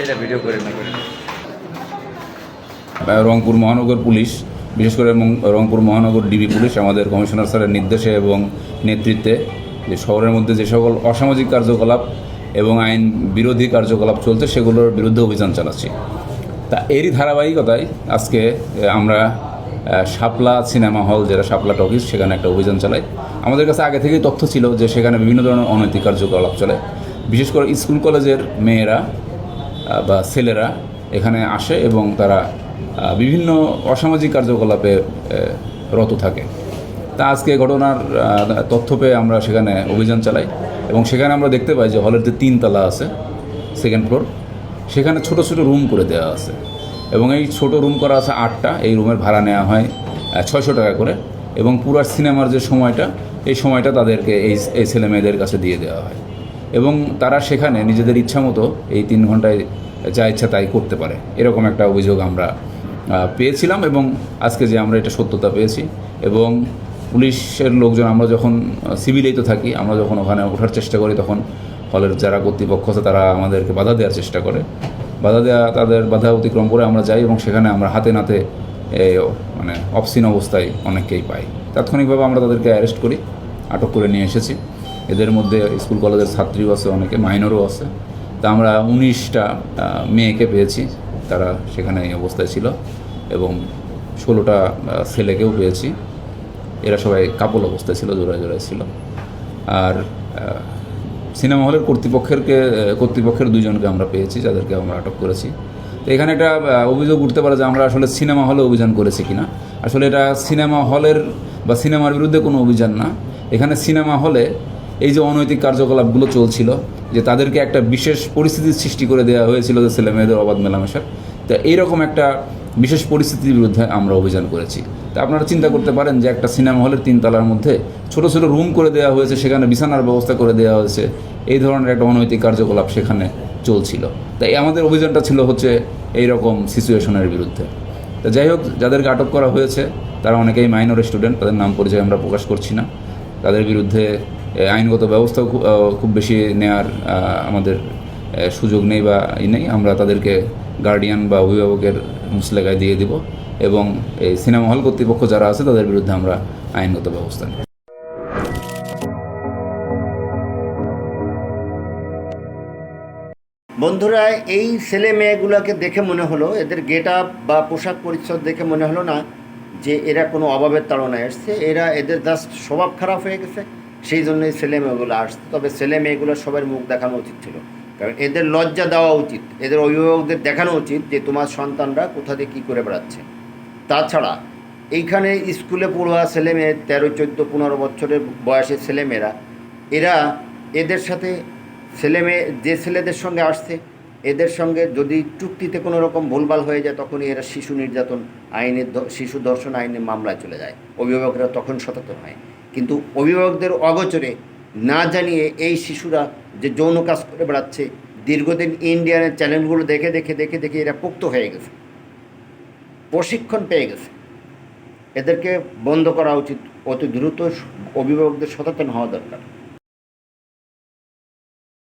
এটা ভিডিও করে না করে রংপুর মহানগর পুলিশ, বিশেষ করে রংপুর মহানগর ডিবি পুলিশ আমাদের কমিশনার স্যারের নির্দেশে এবং নেতৃত্বে যে শহরের মধ্যে যে সকল অসামাজিক কার্যকলাপ এবং আইন বিরোধী কার্যকলাপ চলছে সেগুলোর বিরুদ্ধে অভিযান চালাচ্ছি। তা এরই ধারাবাহিকতায় আজকে আমরা শাপলা সিনেমা হল, যেটা শাপলা টকিজ, সেখানে একটা অভিযান চালাই। আমাদের কাছে আগে থেকেই তথ্য ছিল যে সেখানে বিভিন্ন ধরনের অনৈতিক কার্যকলাপ চলে। বিশেষ করে স্কুল কলেজের মেয়েরা বা ছেলেরা এখানে আসে এবং তারা বিভিন্ন অসামাজিক কার্যকলাপে রত থাকে। তা আজকে ঘটনার তথ্য পেয়ে আমরা সেখানে অভিযান চালাই এবং সেখানে আমরা দেখতে পাই যে হলের যে 3 তলা আছে, সেকেন্ড ফ্লোর, সেখানে ছোট ছোট রুম করে দেওয়া আছে এবং এই ছোট রুম করা আছে 8টা। এই রুমের ভাড়া নেওয়া হয় 600 টাকা করে এবং পুরো সিনেমার যে সময়টা, এই সময়টা তাদেরকে এই ছেলে মেয়েদের কাছে দিয়ে দেওয়া হয় এবং তারা সেখানে নিজেদের ইচ্ছা মতো এই 3 ঘন্টায় যা ইচ্ছা তাই করতে পারে। এরকম একটা অভিযোগ আমরা পেয়েছিলাম এবং আজকে যে আমরা এটা সত্যতা পেয়েছি এবং পুলিশের লোকজন, আমরা যখন সিভিলেই তো থাকি, আমরা যখন ওখানে ওঠার চেষ্টা করি তখন হলের যারা কর্তৃপক্ষ আছে তারা আমাদেরকে বাধা দেওয়ার চেষ্টা করে। তাদের বাধা অতিক্রম করে আমরা যাই এবং সেখানে আমরা হাতে নাতে মানে অফসিন অবস্থায় অনেককেই পাই। তাৎক্ষণিকভাবে আমরা তাদেরকে অ্যারেস্ট করি, আটক করে নিয়ে এসেছি। এদের মধ্যে স্কুল কলেজের ছাত্রীও আছে, অনেকে মাইনরও আছে। তা আমরা 19টা মেয়েকে পেয়েছি, তারা সেখানে এই অবস্থায় ছিল এবং 16টা ছেলেকেও পেয়েছি। এরা সবাই কাপল অবস্থায় ছিল, জোড়ায় জোড়ায় ছিল। আর সিনেমা হলের কর্তৃপক্ষের 2জনকে আমরা পেয়েছি, যাদেরকে আমরা আটক করেছি। তো এখানে একটা অভিযোগ উঠতে পারে যে আমরা আসলে সিনেমা হলে অভিযান করেছি কিনা। আসলে এটা সিনেমা হলের বা সিনেমার বিরুদ্ধে কোনো অভিযান না। এখানে সিনেমা হলে এই যে অনৈতিক কার্যকলাপগুলো চলছিল, যে তাদেরকে একটা বিশেষ পরিস্থিতির সৃষ্টি করে দেওয়া হয়েছিল যে ছেলে মেয়েদের অবাধ মেলামেশার, তো এইরকম একটা বিশেষ পরিস্থিতির বিরুদ্ধে আমরা অভিযান করেছি। তা আপনারা চিন্তা করতে পারেন যে একটা সিনেমা হলের 3 তলার মধ্যে ছোট ছোট রুম করে দেওয়া হয়েছে, সেখানে বিছানার ব্যবস্থা করে দেওয়া হয়েছে, এই ধরনের একটা অনৈতিক কার্যকলাপ সেখানে চলছিল। তাই আমাদের অভিযানটা ছিল হচ্ছে এইরকম সিচুয়েশনের বিরুদ্ধে। তো যাই হোক, যাদেরকে আটক করা হয়েছে তারা অনেকেই মাইনর স্টুডেন্ট, তাদের নাম পরিচয় আমরা প্রকাশ করছি না। তাদের বিরুদ্ধে আইনগত ব্যবস্থা খুব বেশি নেওয়ার আমাদের সুযোগ নেই বা নেই। আমরা তাদেরকে গার্ডিয়ান বা অভিভাবকের মুচলেখায় দিয়ে দিব এবং এই সিনেমা হল কর্তৃপক্ষ যারা আছে তাদের বিরুদ্ধে আমরা আইনগত ব্যবস্থা নেব। বন্ধুরা, এই ছেলে মেয়েগুলোকে দেখে মনে হলো, এদের গেট আপ বা পোশাক পরিচ্ছদ দেখে মনে হলো না যে এরা কোনো অভাবের তাড়নায় এসছে। এদের জাস্ট স্বভাব খারাপ হয়ে গেছে, সেই জন্যই ছেলে মেয়েগুলো আসছে। তবে ছেলে মেয়েগুলো সবার মুখ দেখানো উচিত ছিল, কারণ এদের লজ্জা দেওয়া উচিত, এদের অভিভাবকদের দেখানো উচিত যে তোমার সন্তানরা কোথা দিয়ে কী করে বেড়াচ্ছে। তাছাড়া এইখানে স্কুলে পড়ুয়া ছেলে মেয়ে 13, 14, 15 বছরের বয়সের ছেলেমেয়েরা, এদের সাথে যে ছেলেদের সঙ্গে আসছে, এদের সঙ্গে যদি চুক্তিতে কোনো রকম ভুলভাল হয়ে যায়, তখনই এরা শিশু নির্যাতন আইনের, শিশু ধর্ষণ আইনের মামলায় চলে যায়। অভিভাবকরা তখন সচেতন হয়, কিন্তু অভিভাবকদের অগোচরে না জানিয়ে এই শিশুরা যে যৌন কাজ করে বেড়াচ্ছে, দীর্ঘদিন ইন্ডিয়ানের চ্যানেলগুলো দেখে দেখে দেখে দেখে এরা পোক্ত হয়ে গেছে, প্রশিক্ষণ পেয়ে গেছে। এদেরকে বন্ধ করা উচিত, অতি দ্রুত অভিভাবকদের সচেতন হওয়া দরকার।